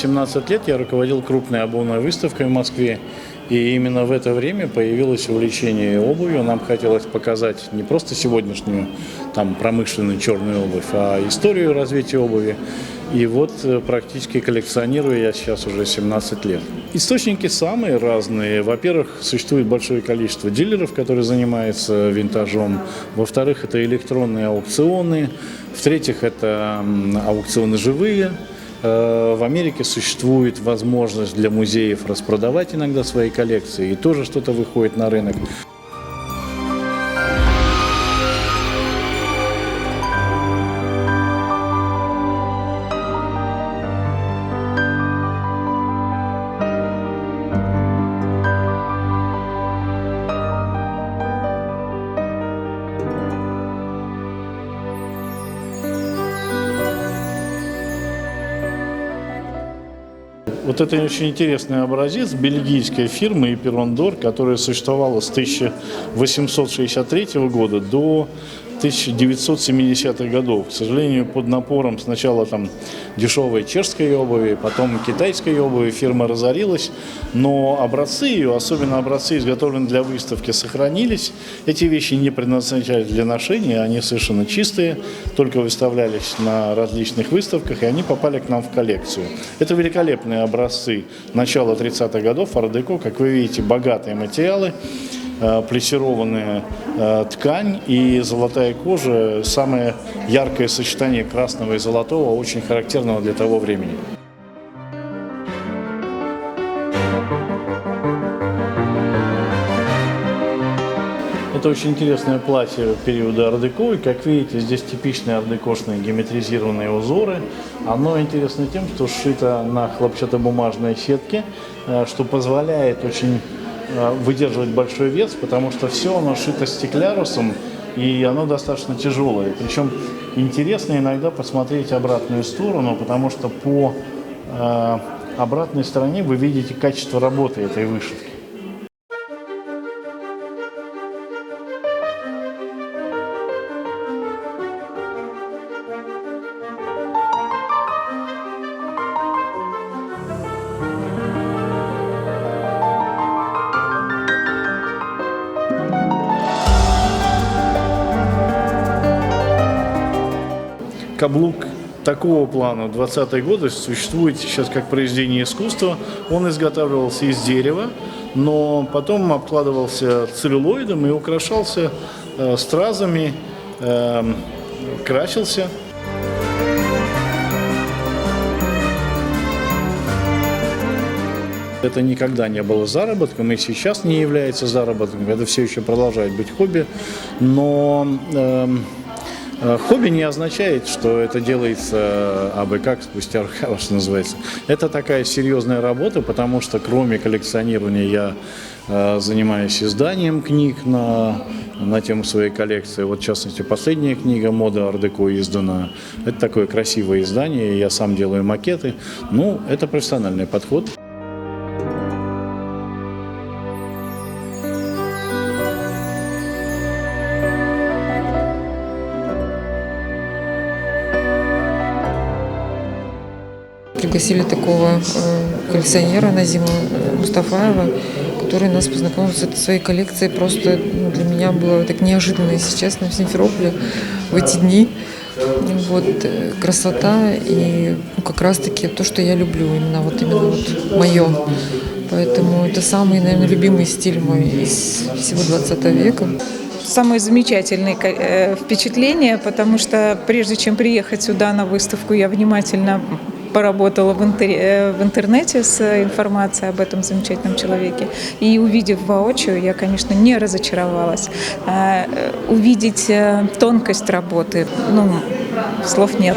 18 лет я руководил крупной обувной выставкой в Москве. И именно в это время появилось увлечение обувью. Нам хотелось показать не просто сегодняшнюю промышленную черную обувь, а историю развития обуви. И вот практически коллекционирую я сейчас уже 17 лет. Источники самые разные. Во-первых, существует большое количество дилеров, которые занимаются винтажом. Во-вторых, это электронные аукционы. В-третьих, это аукционы живые. В Америке существует возможность для музеев распродавать иногда свои коллекции, и тоже что-то выходит на рынок. Вот это очень интересный образец бельгийской фирмы Ypiront d'Or, которая существовала с 1863 года до 1970-х годов. К сожалению, под напором сначала дешевой чешской обуви, потом китайской обуви фирма разорилась, но образцы ее, особенно образцы, изготовленные для выставки, сохранились. Эти вещи не предназначались для ношения, они совершенно чистые, только выставлялись на различных выставках, и они попали к нам в коллекцию. Это великолепные образцы начала 30-х годов, ар-деко, как вы видите, богатые материалы, плессированная ткань и золотая кожа, самое яркое сочетание красного и золотого, очень характерного для того времени. Это очень интересное платье периода ар-деко, и, как видите, здесь типичные ар-декошные геометризированные узоры. Оно интересно тем, что сшито на хлопчатобумажной сетке, что позволяет очень выдерживать большой вес, потому что все оно шито стеклярусом, и оно достаточно тяжелое. Причем интересно иногда посмотреть обратную сторону, потому что по обратной стороне вы видите качество работы этой вышивки. Каблук такого плана в 20-е годы существует сейчас как произведение искусства. Он изготавливался из дерева, но потом обкладывался целлюлоидом и украшался стразами, красился. Это никогда не было заработком и сейчас не является заработком. Это все еще продолжает быть хобби, но хобби не означает, что это делается абы как, спустя рукава, что называется. Это такая серьезная работа, потому что кроме коллекционирования я занимаюсь изданием книг на тему своей коллекции. Вот, в частности, последняя книга «Мода ар-деко» издана. Это такое красивое издание, я сам делаю макеты. Ну, это профессиональный подход. Пригласили такого коллекционера Назима Мустафаева, который нас познакомил с этой своей коллекцией. Просто для меня было так неожиданно, если честно, в Симферополе в эти дни. Вот, красота и как раз-таки то, что я люблю, именно мое. Поэтому это самый, наверное, любимый стиль мой из всего 20 века. Самые замечательные впечатления, потому что прежде чем приехать сюда на выставку, я внимательно поработала в интернете с информацией об этом замечательном человеке. И увидев воочию, я, конечно, не разочаровалась. Увидеть тонкость работы, слов нет.